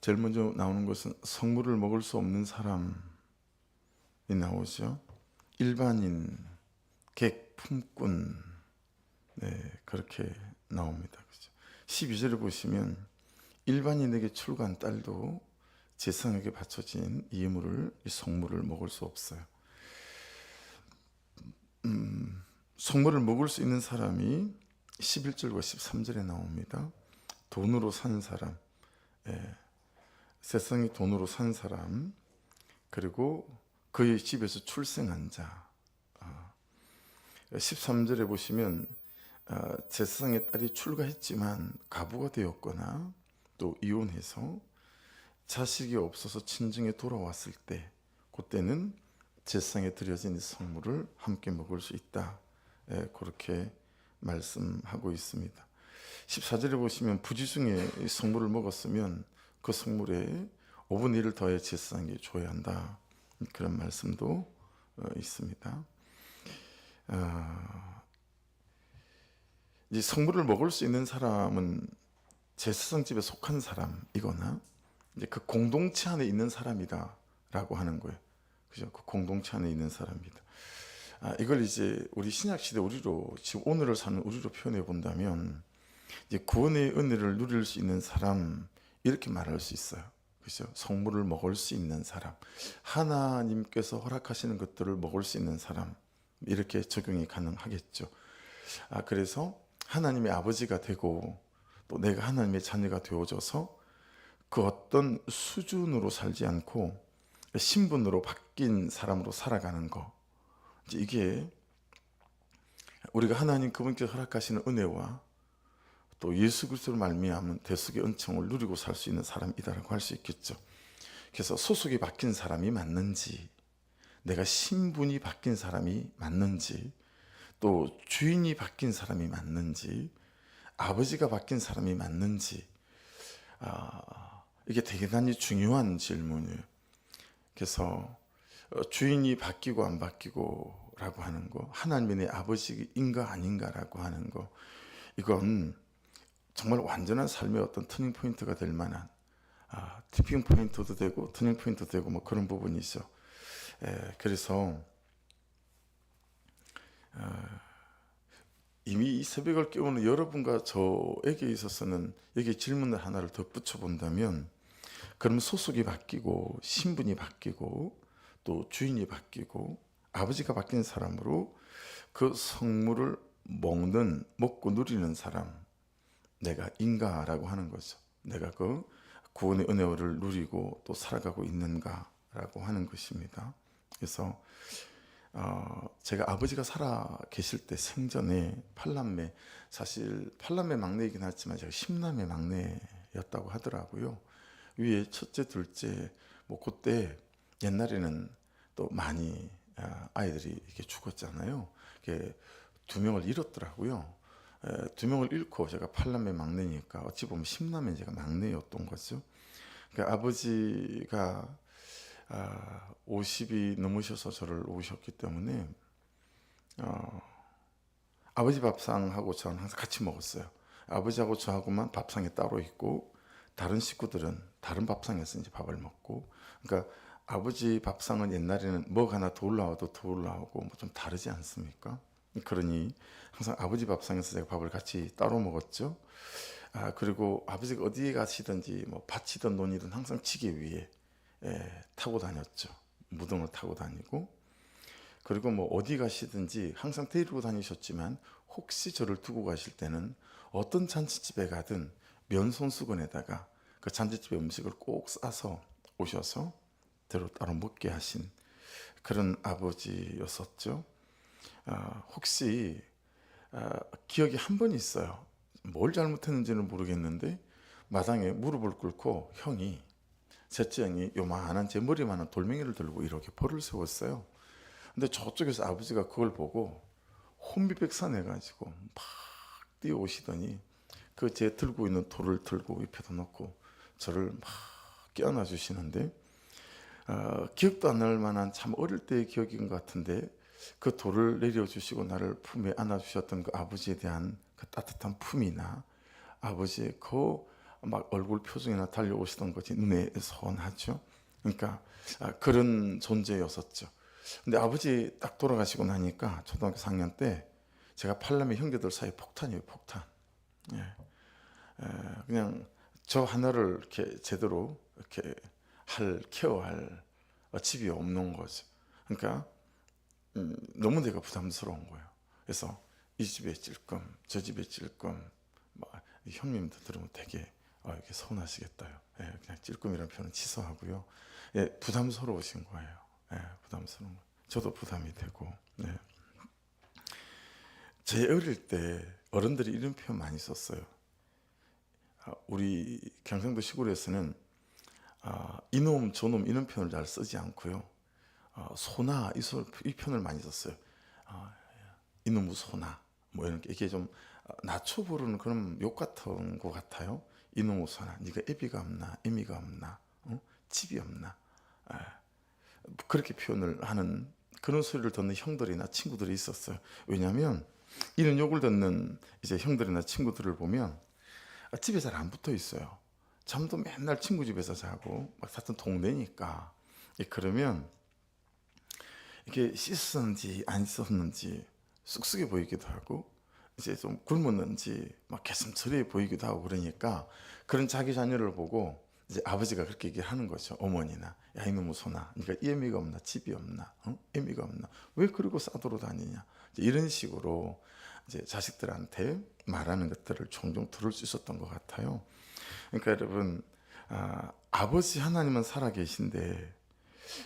제일 먼저 나오는 것은 성물을 먹을 수 없는 사람이 나오죠. 일반인, 객, 품꾼, 네, 그렇게 나옵니다. 그죠? 12절을 보시면 일반인에게 출가한 딸도 제사장에게 바쳐진 이 예물을, 이 성물을 먹을 수 없어요. 성물을 먹을 수 있는 사람이 11절과 13절에 나옵니다. 돈으로 산 사람, 예, 세상이 돈으로 산 사람, 그리고 그의 집에서 출생한 자. 13절에 보시면 제사장의 딸이 출가했지만 가부가 되었거나 또 이혼해서 자식이 없어서 친정에 돌아왔을 때, 그때는 제사장에 드려진 이 성물을 함께 먹을 수 있다. 그렇게 말씀하고 있습니다. 14절에 보시면 부지 중에 성물을 먹었으면 그 성물에 5분의 1을 더해 제사장에게 줘야 한다. 그런 말씀도 있습니다. 이 성물을 먹을 수 있는 사람은 제사장 집에 속한 사람이거나 이제 그 공동체 안에 있는 사람이다라고 하는 거예요. 그죠? 그 공동체 안에 있는 사람입니다. 이걸 이제 우리 신약 시대 우리로, 지금 오늘을 사는 우리로 표현해 본다면 이제 구원의 은혜를 누릴 수 있는 사람, 이렇게 말할 수 있어요. 그죠? 성물을 먹을 수 있는 사람, 하나님께서 허락하시는 것들을 먹을 수 있는 사람, 이렇게 적용이 가능하겠죠. 그래서 하나님의 아버지가 되고 또 내가 하나님의 자녀가 되어져서 그 어떤 수준으로 살지 않고 신분으로 바뀐 사람으로 살아가는 거, 이게 우리가 하나님 그분께서 허락하시는 은혜와 또 예수 그리스도로 말미암은 대속의 은총을 누리고 살 수 있는 사람이다라고 할 수 있겠죠. 그래서 소속이 바뀐 사람이 맞는지, 내가 신분이 바뀐 사람이 맞는지, 또 주인이 바뀐 사람이 맞는지, 아버지가 바뀐 사람이 맞는지, 이게 대단히 중요한 질문이에요. 그래서 주인이 바뀌고 안 바뀌고 라고 하는 거, 하나님이 내 아버지인가 아닌가라고 하는 거, 이건 정말 완전한 삶의 어떤 터닝 포인트가 될 만한 티핑 포인트도 되고 터닝 포인트도 되고 뭐 그런 부분이죠. 그래서 이미 이 새벽을 깨우는 여러분과 저에게 있어서는 여기 질문을 하나를 덧붙여 본다면, 그럼 소속이 바뀌고 신분이 바뀌고 또 주인이 바뀌고 아버지가 바뀐 사람으로 그 성물을 먹고 누리는 사람, 내가 인가라고 하는 거죠. 내가 그 구원의 은혜를 누리고 또 살아가고 있는가라고 하는 것입니다. 그래서 제가 아버지가 살아 계실 때 생전에 팔남매, 사실 팔남매 막내이긴 하지만 제가 십남매 막내였다고 하더라고요. 위에 첫째, 둘째, 뭐 그때 옛날에는 또 많이 아이들이 이렇게 죽었잖아요. 이렇게 두 명을 잃었더라고요. 두 명을 잃고 제가 팔남매 막내니까 어찌 보면 십남매 제가 막내였던 거죠. 그러니까 아버지가 50이 넘으셔서 저를 오셨기 때문에 아버지 밥상하고 저는 항상 같이 먹었어요. 아버지하고 저하고만 밥상에 따로 있고 다른 식구들은 다른 밥상에서 이제 밥을 먹고, 그러니까 아버지 밥상은 옛날에는 뭐가 하나 더 올라와도 더 올라오고 뭐 좀 다르지 않습니까? 그러니 항상 아버지 밥상에서 제가 밥을 같이 따로 먹었죠. 그리고 아버지가 어디에 가시든지 뭐 밭이든 논이든 항상 지게 위에 타고 다녔죠. 무등을 타고 다니고, 그리고 뭐 어디 가시든지 항상 데리고 다니셨지만 혹시 저를 두고 가실 때는 어떤 잔치집에 가든 면손수건에다가 그 잔치집의 음식을 꼭 싸서 오셔서 따로 먹게 하신 그런 아버지였었죠. 혹시 기억이 한 번 있어요. 뭘 잘못했는지는 모르겠는데 마당에 무릎을 꿇고 형이, 셋째 형이 요만한 제 머리만한 돌멩이를 들고 이렇게 벌을 세웠어요. 근데 저쪽에서 아버지가 그걸 보고 혼비백산해가지고 막 뛰어오시더니 그 제 들고 있는 돌을 들고 옆에다 놓고 저를 막 깨어나 주시는데, 기억도 안 날 만한 참 어릴 때의 기억인 것 같은데, 그 돌을 내려주시고 나를 품에 안아주셨던 그 아버지에 대한 그 따뜻한 품이나 아버지의 그 막 얼굴 표정이나 달려오시던 것이 눈에 선하죠. 그러니까 그런 존재였었죠. 근데 아버지 딱 돌아가시고 나니까 초등학교 4학년 때 제가 팔남의 형제들 사이 폭탄이에요, 폭탄. 예. 그냥 저 하나를 이렇게 제대로 이렇게 케어할 집이 없는 거죠. 그러니까 너무 내가 부담스러운 거예요. 그래서 이 집에 찔끔, 저 집에 찔끔, 형님들 들으면 되게 이렇게 서운하시겠다요. 예, 그냥 찔끔이라는 표현은 취소하고요. 예, 부담스러우신 거예요. 예, 부담스러운 거. 저도 부담이 되고. 네. 제 어릴 때 어른들이 이런 표현 많이 썼어요. 우리 경상도 시골에서는 이놈 저놈 이런 표현을 잘 쓰지 않고요. 소나 이 표현을 많이 썼어요. 이놈의 소나 뭐 이런 게 이게 좀 낮춰 부르는 그런 욕 같은 것 같아요. 이놈의 소나, 네가 애비가 없나, 애미가 없나, 집이 없나, 그렇게 표현을 하는 그런 소리를 듣는 형들이나 친구들이 있었어요. 왜냐하면 이런 욕을 듣는 이제 형들이나 친구들을 보면 집에 잘 안 붙어 있어요. 잠도 맨날 친구 집에서 자고 막 같은 동네니까. 그러면 이게 씻었는지 안 씻었는지 쑥쑥해 보이기도 하고 이제 좀 굶었는지 막 개슴츠레해 보이기도 하고 그러니까 그런 자기 자녀를 보고 이제 아버지가 그렇게 얘기하는 거죠. 어머니나 야 이놈의 소나, 그러니까 애미가 없나, 집이 없나, 애미가 없나, 왜 그러고 싸돌아다니냐, 이런 식으로 이제 자식들한테 말하는 것들을 종종 들을 수 있었던 것 같아요. 그러니까 여러분, 아버지 하나님은 살아계신데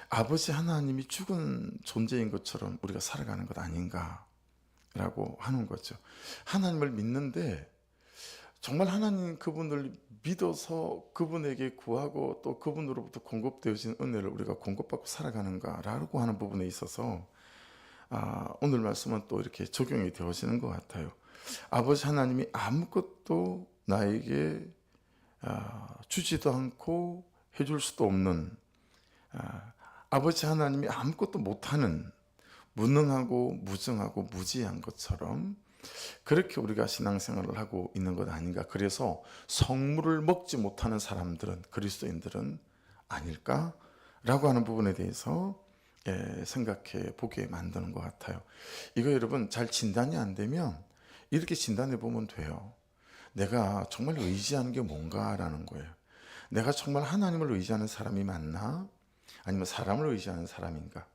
아버지 하나님이 죽은 존재인 것처럼 우리가 살아가는 것 아닌가라고 하는 거죠. 하나님을 믿는데 정말 하나님 그분을 믿어서 그분에게 구하고 또 그분으로부터 공급되어진 은혜를 우리가 공급받고 살아가는가라고 하는 부분에 있어서 오늘 말씀은 또 이렇게 적용이 되어지는 것 같아요. 아버지 하나님이 아무것도 나에게 주지도 않고 해줄 수도 없는, 아버지 하나님이 아무것도 못하는 무능하고 무정하고 무지한 것처럼 그렇게 우리가 신앙생활을 하고 있는 것 아닌가. 그래서 성물을 먹지 못하는 사람들은, 그리스도인들은 아닐까라고 하는 부분에 대해서 생각해 보게 만드는 것 같아요. 이거 여러분 잘 진단이 안 되면 이렇게 진단해 보면 돼요. 내가 정말 의지하는 게 뭔가라는 거예요. 내가 정말 하나님을 의지하는 사람이 맞나? 아니면 사람을 의지하는 사람인가?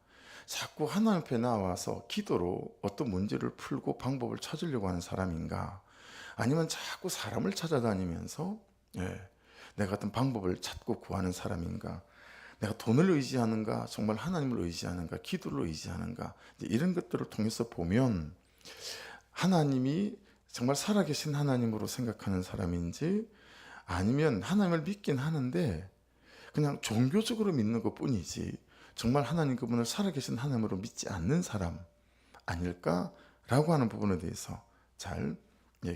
자꾸 하나님 앞에 나와서 기도로 어떤 문제를 풀고 방법을 찾으려고 하는 사람인가? 아니면 자꾸 사람을 찾아다니면서 내가 어떤 방법을 찾고 구하는 사람인가? 내가 돈을 의지하는가? 정말 하나님을 의지하는가? 기도를 의지하는가? 이런 것들을 통해서 보면 하나님이 정말 살아계신 하나님으로 생각하는 사람인지, 아니면 하나님을 믿긴 하는데 그냥 종교적으로 믿는 것 뿐이지 정말 하나님 그분을 살아계신 하나님으로 믿지 않는 사람 아닐까라고 하는 부분에 대해서 잘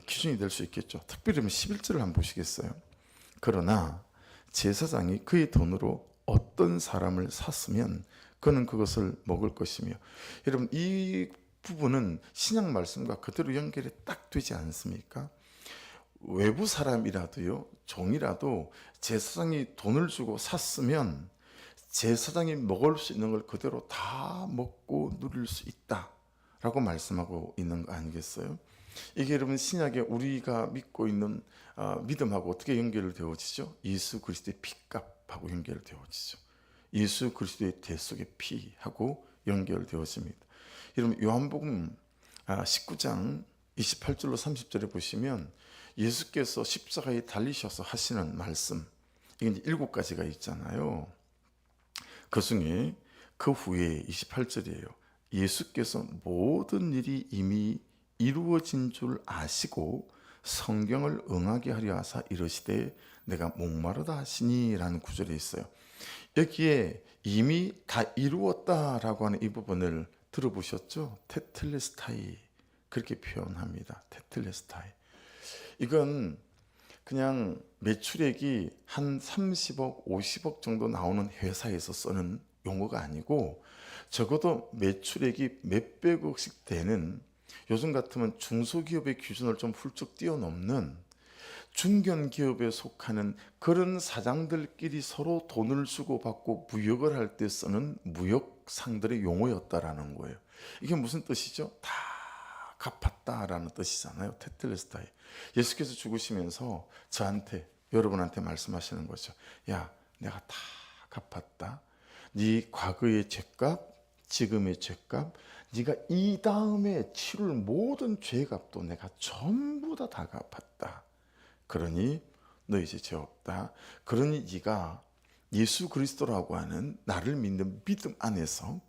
기준이 될 수 있겠죠. 특별히 11절을 한번 보시겠어요? 그러나 제사장이 그의 돈으로 어떤 사람을 샀으면 그는 그것을 먹을 것이며. 여러분 이 부분은 신약 말씀과 그대로 연결이 딱 되지 않습니까? 외부 사람이라도요, 종이라도 제사장이 돈을 주고 샀으면 제사장이 먹을 수 있는 걸 그대로 다 먹고 누릴 수 있다라고 말씀하고 있는 거 아니겠어요? 이게 여러분 신약에 우리가 믿고 있는 믿음하고 어떻게 연결되어지죠? 예수 그리스도의 피값하고 연결되어지죠. 예수 그리스도의 대속의 피하고 연결되어집니다. 여러분 요한복음 19장 28절로 30절에 보시면 예수께서 십자가에 달리셔서 하시는 말씀, 이게 이제 7가지가 있잖아요. 그 중에 그 후에 28절이에요. 예수께서 모든 일이 이미 이루어진 줄 아시고 성경을 응하게 하려 하사 이르시되 내가 목마르다 하시니 라는 구절이 있어요. 여기에 이미 다 이루었다라고 하는 이 부분을 들어보셨죠? 테텔레스타이, 그렇게 표현합니다. 테텔레스타이. 이건 그냥 매출액이 한 30억, 50억 정도 나오는 회사에서 쓰는 용어가 아니고 적어도 매출액이 몇백억씩 되는, 요즘 같으면 중소기업의 기준을 좀 훌쩍 뛰어넘는 중견기업에 속하는 그런 사장들끼리 서로 돈을 주고받고 무역을 할 때 쓰는 무역상들의 용어였다라는 거예요. 이게 무슨 뜻이죠? 다 갚았다라는 뜻이잖아요. 테텔레스타이. 예수께서 죽으시면서 저한테, 여러분한테 말씀하시는 거죠. 야, 내가 다 갚았다. 네 과거의 죄값, 지금의 죄값, 네가 이 다음에 치룰 모든 죄값도 내가 전부 다 갚았다. 그러니 너 이제 죄 없다. 그러니 네가 예수 그리스도라고 하는 나를 믿는 믿음 안에서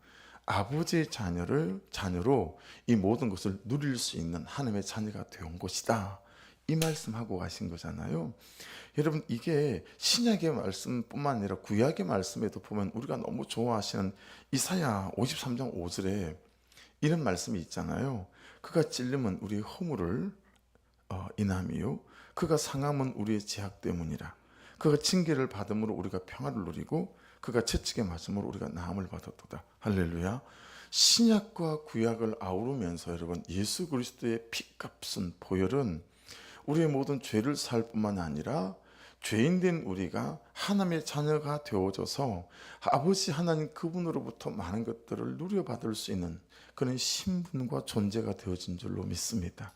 아버지의 자녀로 이 모든 것을 누릴 수 있는 하나님의 자녀가 되온 것이다. 이 말씀하고 가신 거잖아요. 여러분, 이게 신약의 말씀뿐만 아니라 구약의 말씀에도 보면 우리가 너무 좋아하시는 이사야 53장 5절에 이런 말씀이 있잖아요. 그가 찔림은 우리의 허물을 인함이요, 그가 상함은 우리의 죄악 때문이라. 그가 징계를 받음으로 우리가 평화를 누리고 그가 채찍에 맞음으로 우리가 나음을 받았도다. 할렐루야. 신약과 구약을 아우르면서 여러분, 예수 그리스도의 피값은, 보혈은 우리의 모든 죄를 살 뿐만 아니라 죄인된 우리가 하나님의 자녀가 되어져서 아버지 하나님 그분으로부터 많은 것들을 누려받을 수 있는 그런 신분과 존재가 되어진 줄로 믿습니다.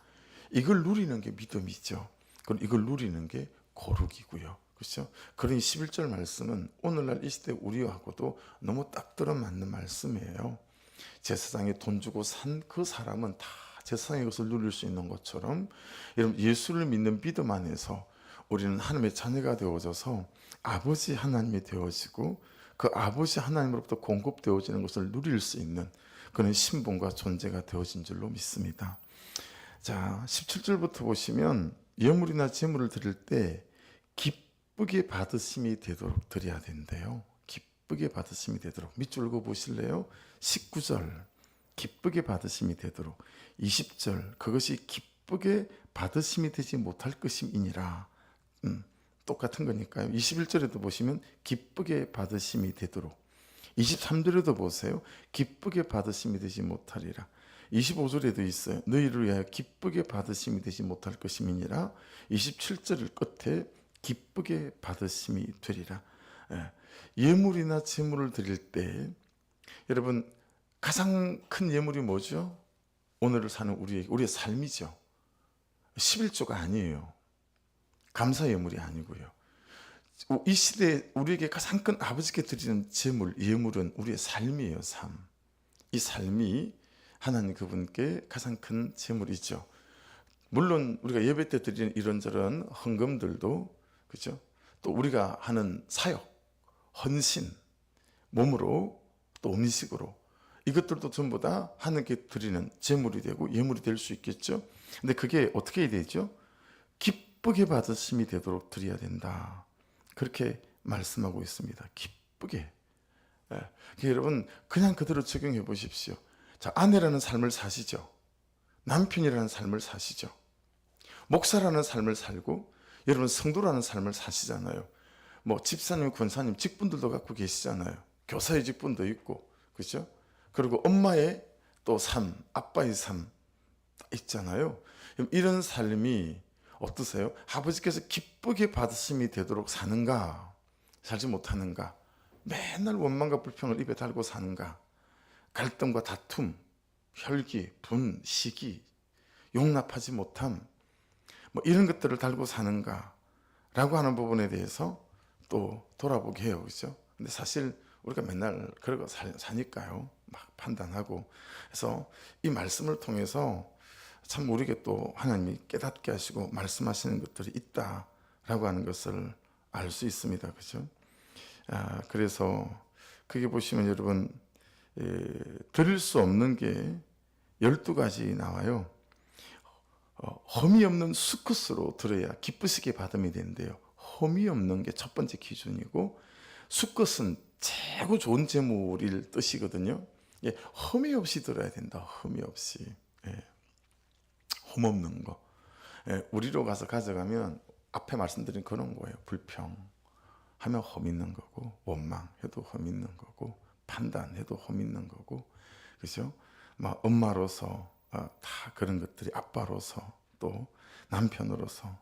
이걸 누리는 게 믿음이죠. 그럼 이걸 누리는 게 거룩이고요. 그렇죠? 그러니 11절 말씀은 오늘날 이 시대 우리하고도 너무 딱 들어맞는 말씀이에요. 제사장에 돈 주고 산 그 사람은 다 제사장의 것을 누릴 수 있는 것처럼, 여러분, 예수를 믿는 믿음 안에서 우리는 하나님의 자녀가 되어져서 아버지 하나님이 되어지고 그 아버지 하나님으로부터 공급되어지는 것을 누릴 수 있는 그런 신분과 존재가 되어진 줄로 믿습니다. 자, 17절부터 보시면 예물이나 제물을 드릴 때 기쁘게 받으심이 되도록 드려야 된대요. 기쁘게 받으심이 되도록. 밑줄 읽어 보실래요? 19절 기쁘게 받으심이 되도록. 20절 그것이 기쁘게 받으심이 되지 못할 것임이니라. 똑같은 거니까요. 21절에도 보시면 기쁘게 받으심이 되도록. 23절에도 보세요. 기쁘게 받으심이 되지 못하리라. 25절에도 있어요. 너희를 위하여 기쁘게 받으심이 되지 못할 것임이니라. 27절 끝에 기쁘게 받으심이 되리라. 예물이나 제물을 드릴 때 여러분, 가장 큰 예물이 뭐죠? 오늘을 사는 우리의 삶이죠. 11조가 아니에요. 감사 예물이 아니고요. 이 시대에 우리에게 가장 큰 아버지께 드리는 제물, 예물은 우리의 삶이에요. 삶. 이 삶이 하나님 그분께 가장 큰 제물이죠. 물론 우리가 예배 때 드리는 이런저런 헌금들도, 그렇죠? 또 우리가 하는 사역, 헌신, 몸으로 또 음식으로, 이것들도 전부 다 하나님께 드리는 제물이 되고 예물이 될 수 있겠죠. 근데 그게 어떻게 해야 되죠? 기쁘게 받으심이 되도록 드려야 된다. 그렇게 말씀하고 있습니다. 기쁘게. 여러분, 그냥 그대로 적용해 보십시오. 자, 아내라는 삶을 사시죠. 남편이라는 삶을 사시죠. 목사라는 삶을 살고 여러분 성도라는 삶을 사시잖아요. 뭐 집사님, 권사님 직분들도 갖고 계시잖아요. 교사의 직분도 있고, 그렇죠? 그리고 엄마의 또 삶, 아빠의 삶 있잖아요. 이런 삶이 어떠세요? 아버지께서 기쁘게 받으심이 되도록 사는가? 살지 못하는가? 맨날 원망과 불평을 입에 달고 사는가? 갈등과 다툼, 혈기, 분, 시기, 용납하지 못함, 뭐 이런 것들을 달고 사는가? 라고 하는 부분에 대해서 또 돌아보게 해요. 그렇죠? 근데 사실 우리가 맨날 그러고 사니까요. 막 판단하고. 그래서 이 말씀을 통해서 참 우리에게 또 하나님이 깨닫게 하시고 말씀하시는 것들이 있다라고 하는 것을 알 수 있습니다. 그렇죠? 그래서 그게 보시면 여러분, 드릴 수 없는 게 12가지 나와요. 험이 없는 수컷으로 드려야 기쁘시게 받음이 된대요. 험이 없는 게 첫 번째 기준이고, 수컷은 최고 좋은 제물일 뜻이거든요. 험이 없이 들어야 된다. 험이 없이. 험 없는 거. 우리로 가서 가져가면 앞에 말씀드린 그런 거예요. 불평하면 험 있는 거고, 원망해도 험 있는 거고, 판단해도 험 있는 거고, 그죠? 막 엄마로서 다 그런 것들이, 아빠로서 또 남편으로서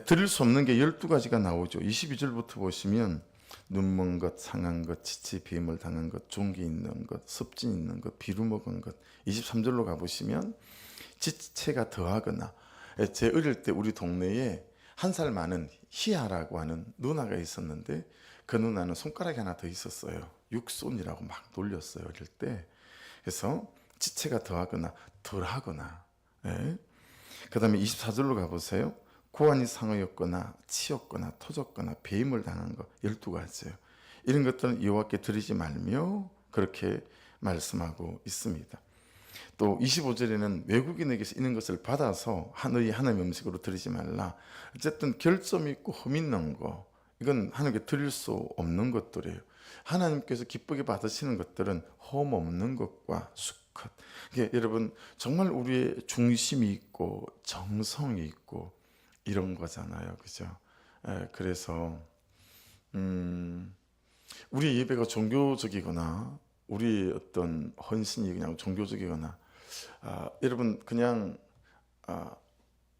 드릴 수 없는 게 12가지가 나오죠. 22절부터 보시면 눈먼 것, 상한 것, 지체 비임을 당한 것, 종기 있는 것, 습진 있는 것, 비루 먹은 것. 23절로 가보시면 지체가 더하거나, 제 어릴 때 우리 동네에 한 살 많은 희아라고 하는 누나가 있었는데 그 누나는 손가락이 하나 더 있었어요. 육손이라고 막 놀렸어요, 어릴 때. 그래서 지체가 더하거나 덜하거나. 그 다음에 24절로 가보세요. 고환이 상하였거나 치였거나 터졌거나 배임을 당한 것 12가지예요. 이런 것들은 여호와께 드리지 말며 그렇게 말씀하고 있습니다. 또 25절에는 외국인에게서 이런 것을 받아서 너희 하나님의 음식으로 드리지 말라. 어쨌든 결점 있고 흠 있는 거, 이건 하나님께 드릴 수 없는 것들이에요. 하나님께서 기쁘게 받으시는 것들은 흠 없는 것과 수컷. 이게 여러분 정말 우리의 중심이 있고 정성이 있고 이런 거잖아요, 그죠? 그래서 우리 예배가 종교적이거나 우리 어떤 헌신이 그냥 종교적이거나 여러분 그냥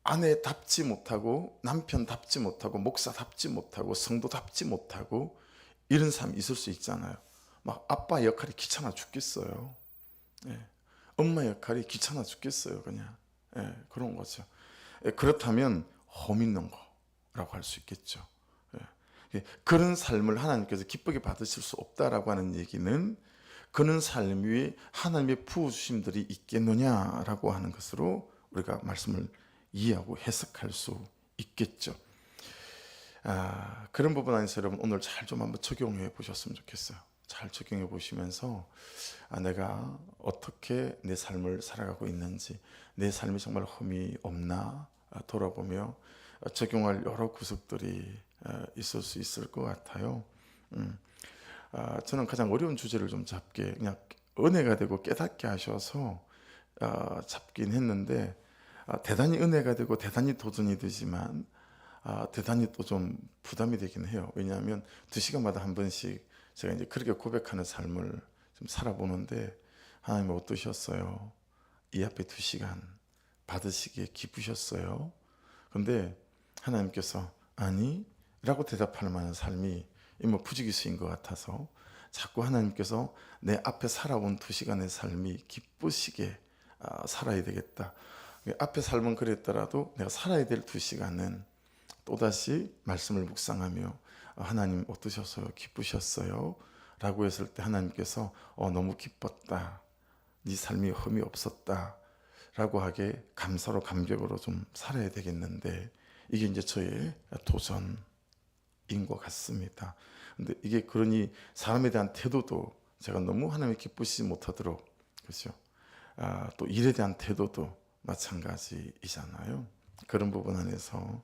아내답지 못하고 남편답지 못하고 목사답지 못하고 성도답지 못하고 이런 사람이 있을 수 있잖아요. 막 아빠 역할이 귀찮아 죽겠어요. 엄마 역할이 귀찮아 죽겠어요. 그냥 그런 거죠. 그렇다면 험 있는 거라고 할 수 있겠죠. 그런 삶을 하나님께서 기쁘게 받으실 수 없다라고 하는 얘기는 그런 삶 위에 하나님의 부어주심들이 있겠느냐라고 하는 것으로 우리가 말씀을 이해하고 해석할 수 있겠죠. 그런 부분 안에서 여러분 오늘 잘 좀 한번 적용해 보셨으면 좋겠어요. 잘 적용해 보시면서 내가 어떻게 내 삶을 살아가고 있는지, 내 삶이 정말 흠이 없나 돌아보며 적용할 여러 구석들이 있을 수 있을 것 같아요. 저는 가장 어려운 주제를 좀 잡게, 그냥 은혜가 되고 깨닫게 하셔서 잡긴 했는데 대단히 은혜가 되고 대단히 도전이 되지만 대단히 또 좀 부담이 되긴 해요. 왜냐하면 2시간마다 한 번씩 제가 이제 그렇게 고백하는 삶을 좀 살아보는데 하나님 어떠셨어요? 이 앞에 2시간 받으시기에 기쁘셨어요? 근데 하나님께서 아니 라고 대답할 만한 삶이 뭐 부지기수인 것 같아서 자꾸 하나님께서 내 앞에 살아온 2시간의 삶이 기쁘시게 살아야 되겠다. 앞에 삶은 그랬더라도 내가 살아야 될 2시간은 또다시 말씀을 묵상하며 하나님 어떠셨어요? 기쁘셨어요? 라고 했을 때 하나님께서 너무 기뻤다. 네 삶이 흠이 없었다. 라고 하게 감사로 감격으로 좀 살아야 되겠는데 이게 이제 저의 도전인 것 같습니다. 근데 이게 그러니 사람에 대한 태도도 제가 너무 하나님이 기쁘시지 못하도록, 그렇죠? 또 일에 대한 태도도 마찬가지이잖아요. 그런 부분 안에서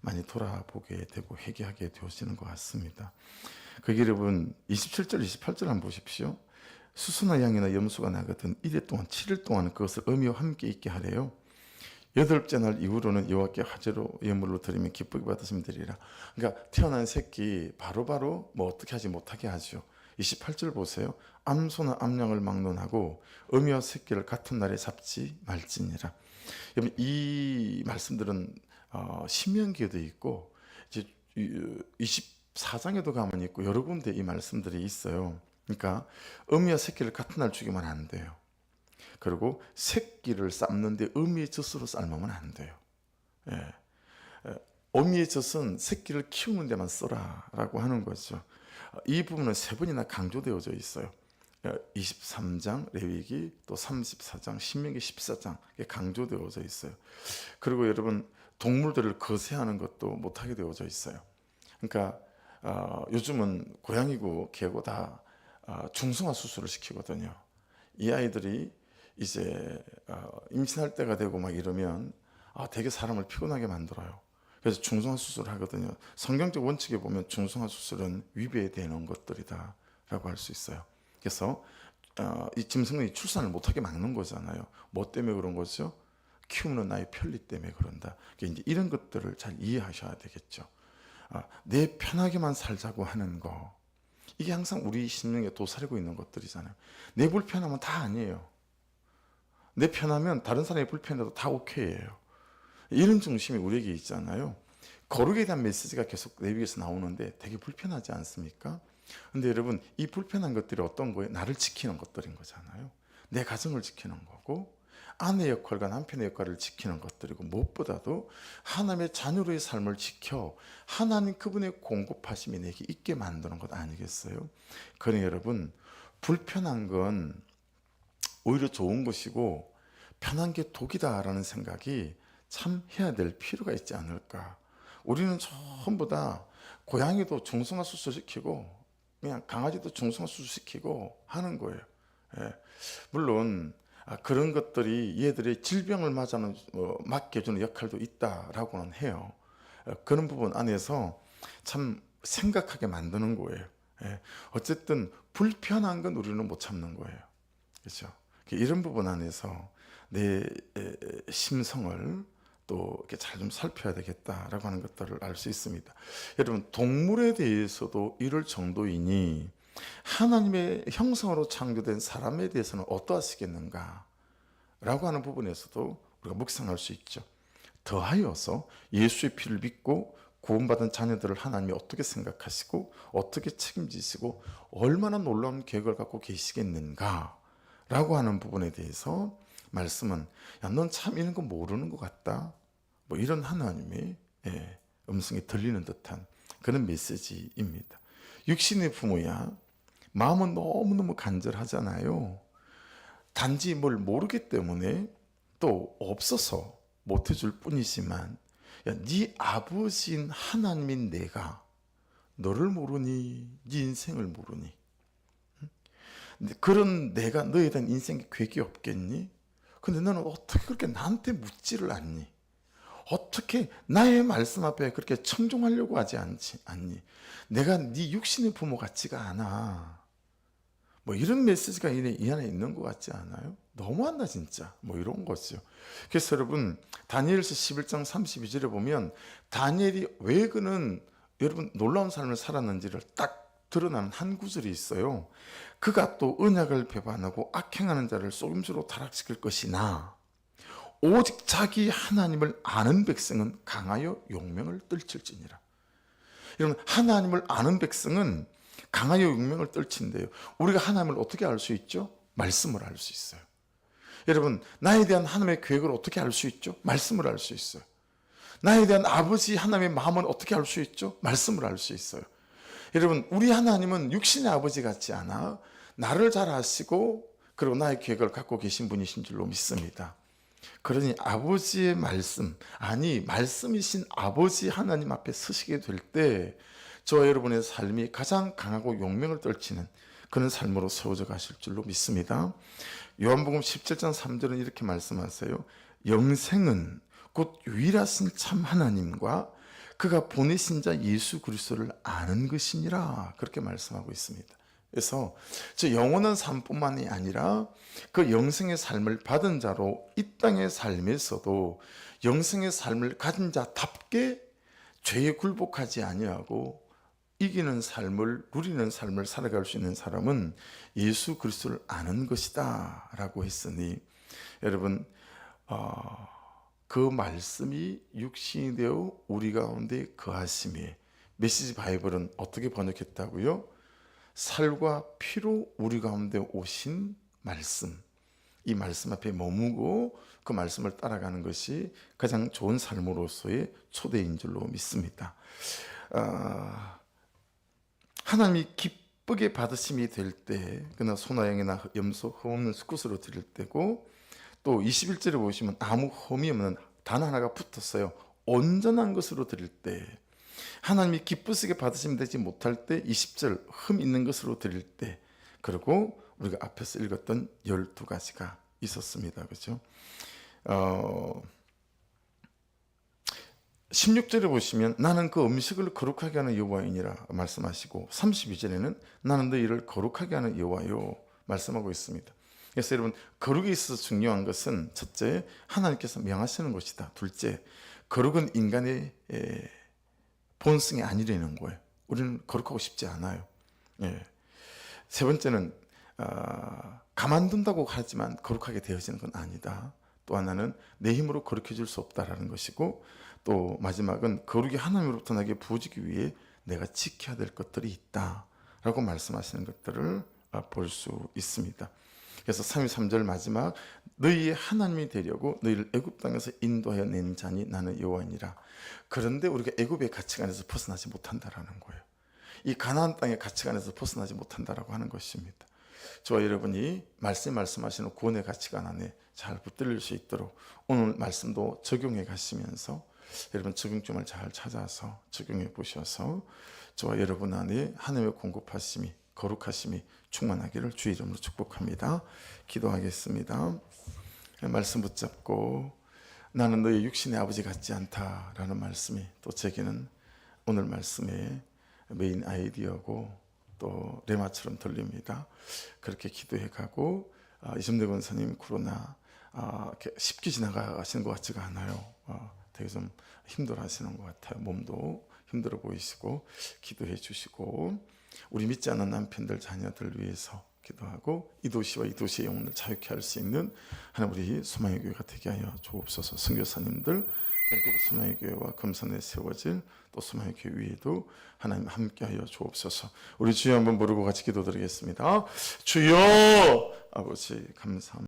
많이 돌아보게 되고 회개하게 되어지는 것 같습니다. 거기 여러분 27절 28절 한번 보십시오. 수수나 양이나 염소가 나거든 이래 동안 7일 동안 그것을 어미와 함께 있게 하래요. 8째 날 이후로는 여호와께 화제로 예물로 드리면 기쁘게 받으시면 되리라. 그러니까 태어난 새끼 바로바로 뭐 어떻게 하지 못하게 하죠. 28절 보세요. 암소나 암양을 막론하고 어미와 새끼를 같은 날에 잡지 말지니라. 여러분 이 말씀들은 신명기에도 있고 이제 24장에도 가면 있고 여러 군데 이 말씀들이 있어요. 그러니까 어미와 새끼를 같은 날 죽이면 안 돼요. 그리고 새끼를 삶는데 어미의 젖으로 삶으면 안 돼요. 어미의 젖은 새끼를 키우는 데만 써라라고 하는 거죠. 이 부분은 3번이나 강조되어져 있어요. 23장 레위기, 또 34장 신명기 14장에 강조되어져 있어요. 그리고 여러분 동물들을 거세하는 것도 못하게 되어져 있어요. 그러니까 요즘은 고양이고 개고 다 중성화 수술을 시키거든요. 이 아이들이 이제 임신할 때가 되고 막 이러면 되게 사람을 피곤하게 만들어요. 그래서 중성화 수술을 하거든요. 성경적 원칙에 보면 중성화 수술은 위배되는 것들이다 라고 할 수 있어요. 그래서 이 짐승이 출산을 못하게 막는 거잖아요. 뭐 때문에 그런 거죠? 키우는 나의 편리 때문에 그런다. 이제 이런 것들을 잘 이해하셔야 되겠죠. 내 편하게만 살자고 하는 거, 이게 항상 우리 심령에 도사리고 있는 것들이잖아요. 내 불편하면 다 아니에요. 내 편하면 다른 사람이 불편해도 다 오케이예요. 이런 중심이 우리에게 있잖아요. 거룩에 대한 메시지가 계속 내 위에서 나오는데 되게 불편하지 않습니까? 근데 여러분, 이 불편한 것들이 어떤 거예요? 나를 지키는 것들인 거잖아요. 내 가정을 지키는 거고, 아내 역할과 남편의 역할을 지키는 것들이고, 무엇보다도 하나님의 자녀로의 삶을 지켜 하나님 그분의 공급하심이 내게 있게 만드는 것 아니겠어요? 그러니 여러분, 불편한 건 오히려 좋은 것이고 편한 게 독이다라는 생각이 참 해야 될 필요가 있지 않을까. 우리는 전부 다 고양이도 중성화 수술시키고 그냥 강아지도 중성화 수술시키고 하는 거예요. 예. 물론 그런 것들이 얘들의 질병을 맡겨주는 역할도 있다라고는 해요. 그런 부분 안에서 참 생각하게 만드는 거예요. 예. 어쨌든 불편한 건 우리는 못 참는 거예요. 그렇죠? 이런 부분 안에서 내 심성을 또 이렇게 잘 좀 살펴야 되겠다라고 하는 것들을 알 수 있습니다. 여러분, 동물에 대해서도 이럴 정도이니 하나님의 형상으로 창조된 사람에 대해서는 어떠하시겠는가 라고 하는 부분에서도 우리가 묵상할 수 있죠. 더하여서 예수의 피를 믿고 구원받은 자녀들을 하나님이 어떻게 생각하시고 어떻게 책임지시고 얼마나 놀라운 계획을 갖고 계시겠는가 라고 하는 부분에 대해서 말씀은, 야, 넌 참 이런 거 모르는 것 같다, 뭐 이런 하나님의 음성이 들리는 듯한 그런 메시지입니다. 육신의 부모야 마음은 너무너무 간절하잖아요. 단지 뭘 모르기 때문에 또 없어서 못해줄 뿐이지만, 야, 네 아버지인 하나님인 내가 너를 모르니, 네 인생을 모르니, 그런 내가 너에 대한 인생에 계획이 없겠니? 근데 너는 어떻게 그렇게 나한테 묻지를 않니? 어떻게 나의 말씀 앞에 그렇게 청종하려고 하지 않니? 내가 네 육신의 부모 같지가 않아. 뭐 이런 메시지가 이 안에 있는 것 같지 않아요? 너무한다 진짜. 뭐 이런 거죠. 그래서 여러분, 다니엘서 11장 32절에 보면 다니엘이 왜 그는 여러분 놀라운 삶을 살았는지를 딱 드러나는 한 구절이 있어요. 그가 또 언약을 배반하고 악행하는 자를 속임수로 타락시킬 것이나 오직 자기 하나님을 아는 백성은 강하여 용명을 떨칠지니라. 여러분, 하나님을 아는 백성은 강하여 용명을 떨친대요. 우리가 하나님을 어떻게 알 수 있죠? 말씀을 알 수 있어요. 여러분, 나에 대한 하나님의 계획을 어떻게 알 수 있죠? 말씀을 알 수 있어요. 나에 대한 아버지 하나님의 마음은 어떻게 알 수 있죠? 말씀을 알 수 있어요. 여러분, 우리 하나님은 육신의 아버지 같지 않아 나를 잘 아시고 그리고 나의 계획을 갖고 계신 분이신 줄로 믿습니다. 그러니 아버지의 말씀, 아니 말씀이신 아버지 하나님 앞에 서시게 될 때 저와 여러분의 삶이 가장 강하고 용맹을 떨치는 그런 삶으로 세워져 가실 줄로 믿습니다. 요한복음 17장 3절은 이렇게 말씀하세요. 영생은 곧 유일하신 참 하나님과 그가 보내신 자 예수 그리스도를 아는 것이니라, 그렇게 말씀하고 있습니다. 그래서 저 영원한 삶뿐만이 아니라 그 영생의 삶을 받은 자로 이 땅의 삶에서도 영생의 삶을 가진 자답게 죄에 굴복하지 아니하고 이기는 삶을, 누리는 삶을 살아갈 수 있는 사람은 예수 그리스도를 아는 것이다 라고 했으니, 여러분 그 말씀이 육신이 되어 우리 가운데 거하심에, 메시지 바이블은 어떻게 번역했다고요? 살과 피로 우리 가운데 오신 말씀, 이 말씀 앞에 머무고 그 말씀을 따라가는 것이 가장 좋은 삶으로서의 초대인 줄로 믿습니다. 하나님이 기쁘게 받으심이 될 때, 그나 소나양이나 염소, 흠없는 수컷으로 드릴 때고, 또 21절에 보시면 아무 흠이 없는 단 하나가 붙었어요. 온전한 것으로 드릴 때, 하나님이 기쁘시게 받으시면 되지 못할 때 20절 흠 있는 것으로 드릴 때, 그리고 우리가 앞에서 읽었던 12가지가 있었습니다. 그렇죠? 16절에 보시면 나는 그 음식을 거룩하게 하는 여호와이니라 말씀하시고, 32절에는 나는 너희를 거룩하게 하는 여호와요 말씀하고 있습니다. 그래서 여러분, 거룩에 있어서 중요한 것은 첫째, 하나님께서 명하시는 것이다. 둘째, 거룩은 인간의 본성이 아니라는 거예요. 우리는 거룩하고 싶지 않아요. 세 번째는 가만둔다고 하지만 거룩하게 되어지는 건 아니다. 또 하나는 내 힘으로 거룩해 줄 수 없다라는 것이고, 또 마지막은 거룩이 하나님으로부터 나에게 부어지기 위해 내가 지켜야 될 것들이 있다라고 말씀하시는 것들을 볼 수 있습니다. 그래서 3절 마지막, 너희의 하나님이 되려고 너희를 애굽 땅에서 인도하여 낸 자니 나는 여호와니라. 그런데 우리가 애굽의 가치관에서 벗어나지 못한다라는 거예요. 이 가나안 땅의 가치관에서 벗어나지 못한다라고 하는 것입니다. 저와 여러분이 말씀하시는 구원의 가치관 안에 잘 붙들릴 수 있도록 오늘 말씀도 적용해 가시면서 여러분 적용점을 잘 찾아서 적용해 보셔서 저와 여러분 안에 하나님의 공급하심이, 거룩하심이 충만하기를 주의 이름으로 축복합니다. 기도하겠습니다. 말씀 붙잡고 나는 너의 육신의 아버지 같지 않다라는 말씀이 또 제게는 오늘 말씀의 메인 아이디어고 또 레마처럼 들립니다. 그렇게 기도해 가고 이점대 권사님 코로나 이렇게 쉽게 지나가시는 것 같지가 않아요. 되게 좀 힘들어 하시는 것 같아요. 몸도 힘들어 보이시고 기도해 주시고 우리 믿지 않는 남편들 자녀들 위해서 기도하고 이 도시와 이 도시의 영혼을 자유케 할 수 있는 하나님 우리 소망의 교회가 되게 하여 주옵소서. 선교사님들 밴쿠버 소망의 교회와 금산에 세워질 또 소망의 교회 위에도 하나님 함께하여 주옵소서. 우리 주여 한번 부르고 같이 기도드리겠습니다. 주여 아버지 감사합니다.